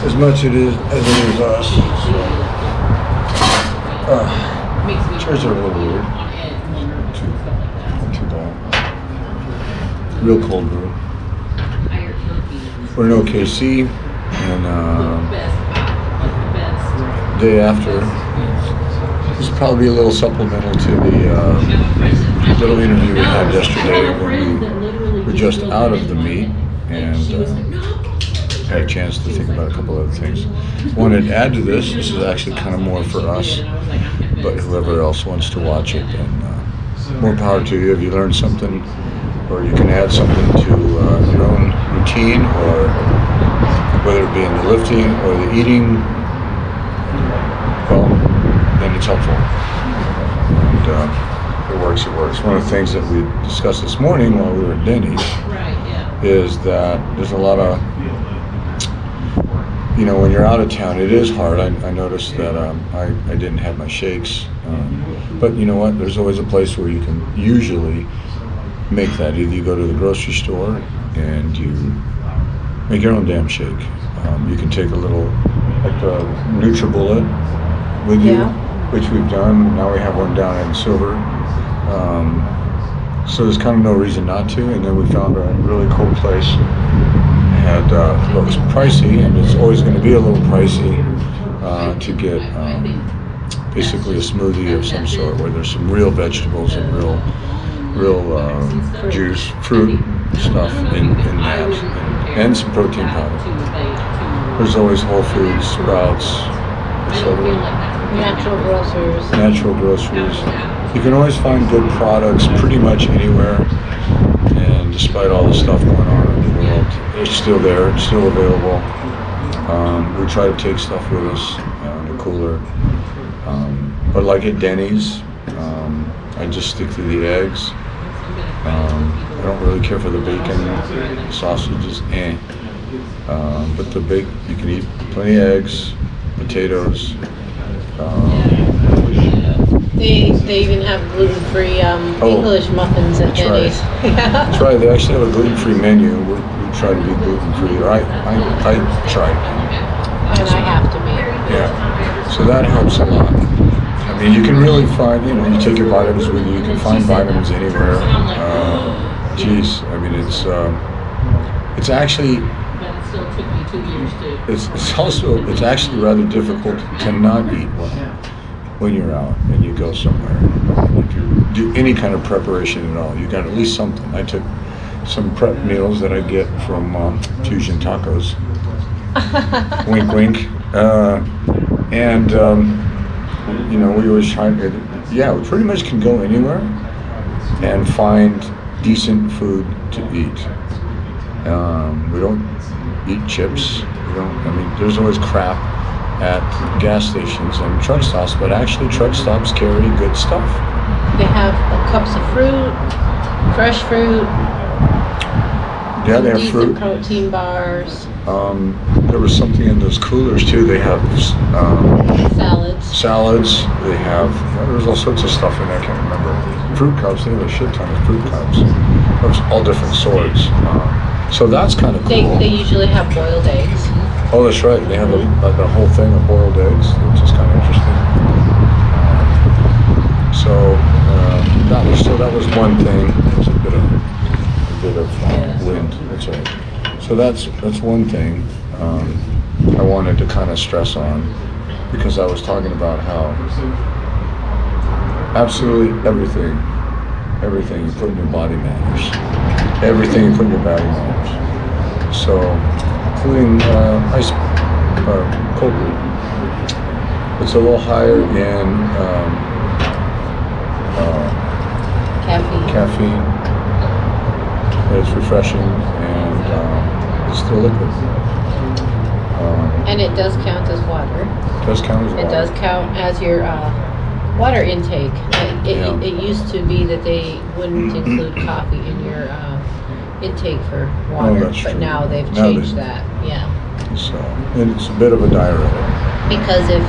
as much it is as it is us. Chairs are a little weird. Not too bad. Real cold brew. We're in OKC, and day after. This will probably be a little supplemental to the little interview we had yesterday when we were just out of the meet and had a chance to think about a couple other things. Wanted to add to this. This is actually kind of more for us, but whoever else wants to watch it, and more power to you. If you learned something, or you can add something to your own routine, or whether it be in the lifting or the eating, well, then it's helpful. And it works, it works. One of the things that we discussed this morning while we were at Denny's is that there's a lot of, when you're out of town, it is hard. I noticed that I didn't have my shakes. But you know what? There's always a place where you can usually make that. Either you go to the grocery store and you make your own damn shake. You can take a little, like the NutriBullet with you, which we've done. Now we have one down in Silver. So there's kind of no reason not to. And then we found a really cool place. Had what was pricey, and it's always going to be a little pricey to get basically a smoothie of some sort where there's some real vegetables and real juice, fruit stuff in that, and some protein powder. There's always Whole Foods, Sprouts, etc. Natural groceries. You can always find good products pretty much anywhere, and despite all the stuff going on in the world, it's still there, it's still available. We try to take stuff with us in the cooler. But like at Denny's, I just stick to the eggs. I don't really care for the bacon, sausages, but the bacon, you can eat plenty of eggs, potatoes. They even have gluten-free English muffins at Denny's. Right. That's right. They actually have a gluten-free menu. We try to be gluten-free, or I try. And I have to be. Yeah. So that helps a lot. I mean, you can really find, you take your vitamins with you. You can find vitamins anywhere. I mean, it's actually. It's actually rather difficult to not eat well when you're out and you go somewhere. If you do any kind of preparation at all, you got at least something. I took some prep meals that I get from Fusion Tacos. Wink, wink. And we always try to, we pretty much can go anywhere and find decent food to eat. We don't eat chips. There's always crap at gas stations and truck stops, but actually truck stops carry good stuff. They have cups of fruit, fresh fruit. Yeah, they have fruit. Protein bars. There was something in those coolers too. They have salads. They have, there's all sorts of stuff in there. I can't remember. Fruit cups. They have a shit ton of fruit cups of all different sorts. So that's kind of cool. They usually have boiled eggs. Oh, that's right. They have a whole thing of boiled eggs, which is kind of interesting. That was one thing. It was a bit of wind. That's right. So that's one thing I wanted to kind of stress on, because I was talking about how absolutely everything you put in your body matters. Everything you put in your body matters. So, including cold brew. It's a little higher in caffeine. It's refreshing, and it's still liquid. And it does count as water. It does count as water. It does count as your water intake. It used to be that they wouldn't include coffee in your intake for water, that's but true. now they've changed that. Yeah. So, and it's a bit of a diuretic. Because if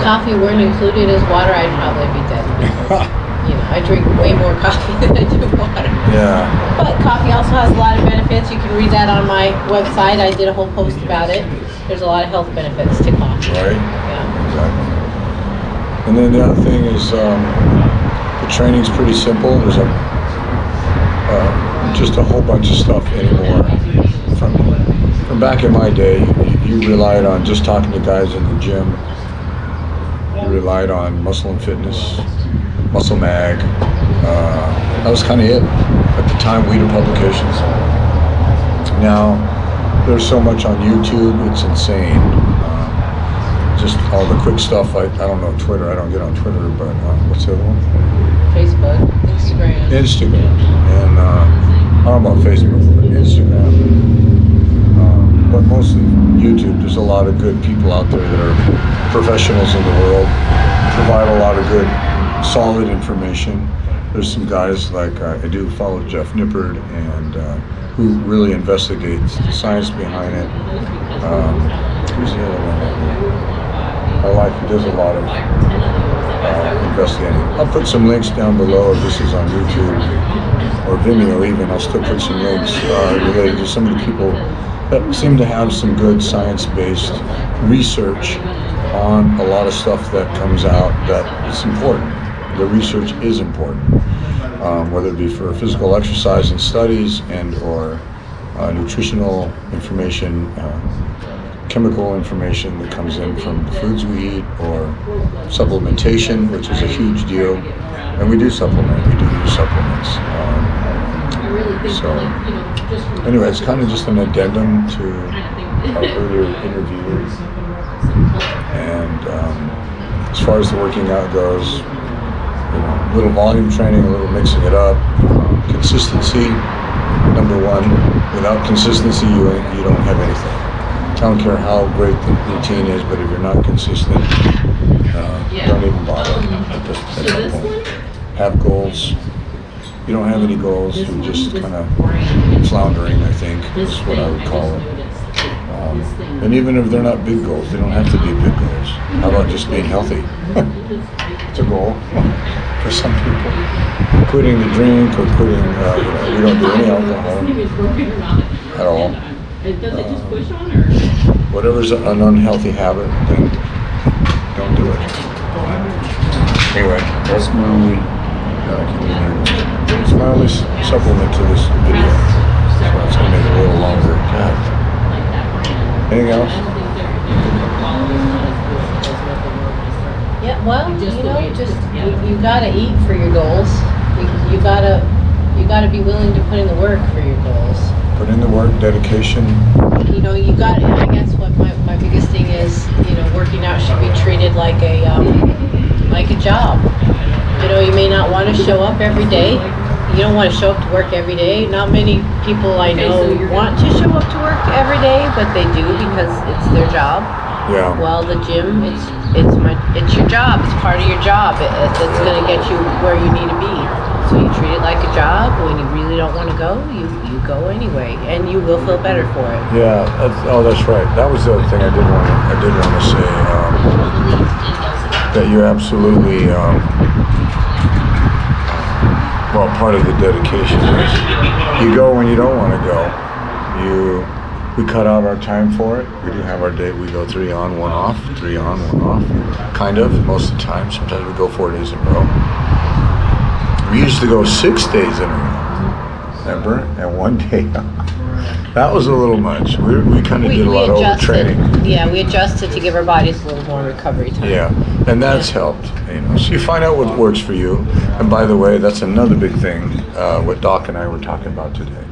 coffee weren't included as water, I'd probably be dead. Because, I drink way more coffee than I do water. Yeah. But coffee also has a lot of benefits. You can read that on my website. I did a whole post about it. There's a lot of health benefits to coffee. Right? Yeah. Exactly. And then the other thing is the training's pretty simple. There's just a whole bunch of stuff anymore. From back in my day, you relied on just talking to guys in the gym. You relied on Muscle and Fitness, Muscle Mag. That was kind of it at the time. Weider Publications. Now there's so much on YouTube, it's insane. Just all the quick stuff. I don't know Twitter. I don't get on Twitter, but what's the other one? Facebook, Instagram. Instagram. And I don't know about Facebook, but Instagram. But mostly YouTube. There's a lot of good people out there that are professionals in the world, provide a lot of good, solid information. There's some guys like I do follow Jeff Nippard, and who really investigates the science behind it. Who's the other one? I like, he does a lot of investigating. I'll put some links down below if this is on YouTube or Vimeo even. I'll still put some links related to some of the people that seem to have some good science-based research on a lot of stuff that comes out that is important. The research is important, whether it be for physical exercise and studies and or nutritional information, chemical information that comes in from the foods we eat, or supplementation, which is a huge deal. And we do supplement, we do use supplements. So anyway, it's kind of just an addendum to our earlier interview. And as far as the working out goes, a little volume training, a little mixing it up, consistency, number one. Without consistency, you don't have anything. I don't care how great the routine is, but if you're not consistent, don't even bother at that point. Have goals. You don't have any goals, you're just kind of floundering, I think, is what I would call it. And even if they're not big goals, they don't have to be big goals. How about just being healthy? It's a goal for some people. Quitting the drink or quitting, we don't do any alcohol at all. Whatever's an unhealthy habit, then don't do it. Anyway, that's my only supplement to this video. So it's going to make it a little longer. God. Anything else? Yeah, well, just you gotta eat for your goals. You gotta be willing to put in the work for your goals. Put in the work, dedication. You got. I guess what my biggest thing is, working out should be treated like a job. You may not want to show up every day. You don't want to show up to work every day. Not many people I know want to show up to work every day, but they do because it's their job. Yeah. Well, the gym, it's your job. It's part of your job. It's going to get you where you need to be. So you treat it like a job. When you really don't want to go, you go anyway, and you will feel better for it. Yeah. That's right. That was the other thing I did want to say. That you absolutely. Well, part of the dedication is you go when you don't want to go. We cut out our time for it. We do have our day. We go 3 on, 1 off, 3 on, 1 off. Kind of, most of the time. Sometimes we go 4 days in a row. We used to go 6 days in a row, remember? And 1 day off. That was a little much. We kind of did a lot of overtraining. Yeah, we adjusted to give our bodies a little more recovery time. Yeah, and that's helped. So you find out what works for you. And by the way, that's another big thing. What Doc and I were talking about today,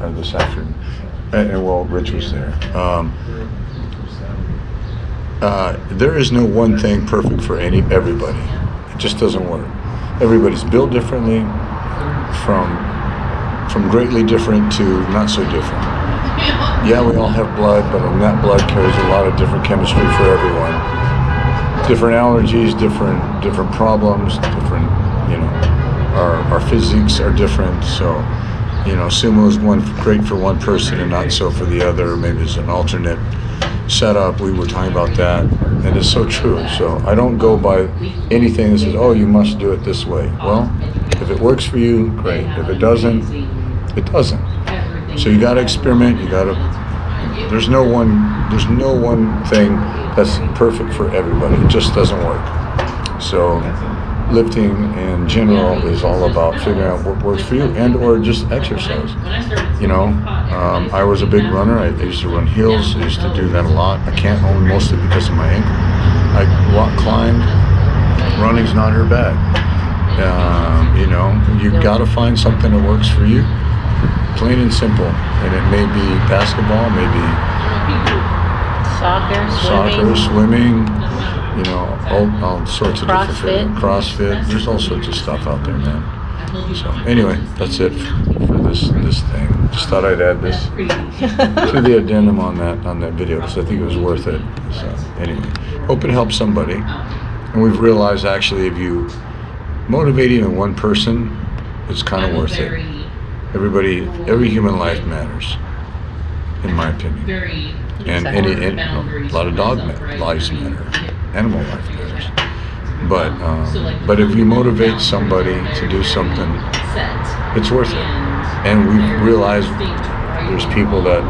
or this afternoon. And well, Rich was there. There is no one thing perfect for everybody. It just doesn't work. Everybody's built differently, from greatly different to not so different. Yeah, we all have blood, but that blood carries a lot of different chemistry for everyone. Different allergies, different problems, different, our physiques are different. So, sumo is great for one person and not so for the other. Maybe it's an alternate setup. We were talking about that, and it's so true. So I don't go by anything that says, oh, you must do it this way. Well, if it works for you, great. If it doesn't, it doesn't. So you got to experiment. You got to There's no one thing that's perfect for everybody. It just doesn't work. So lifting in general is all about figuring out what works for you, and or just exercise. You know, I was a big runner. I used to run hills. I used to do that a lot. I can't, only mostly because of my ankle. I climbed. Running's not her bag. You know, you got to find something that works for you, plain and simple. And it may be basketball, maybe soccer, swimming. You know, all sorts of different things. CrossFit. There's all sorts of stuff out there, man. So anyway, that's it for this thing. Just thought I'd add this to the addendum on that video because I think it was worth it. So anyway, hope it helps somebody. And we've realized actually, if you motivate even one person, it's kind of worth it. Every human life matters, in my opinion. And a lot of dog lives matter. Animal life matters. But if you motivate somebody to do something, it's worth it. And we realize there's people that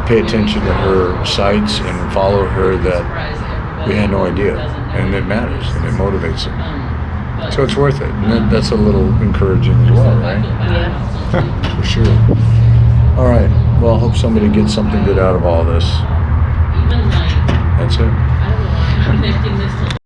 pay attention to her sites and follow her that we had no idea. And it matters, and it motivates them. So it's worth it. And that's a little encouraging as well, right? Yeah. For sure. All right. Well, I hope somebody gets something good out of all this. That's it.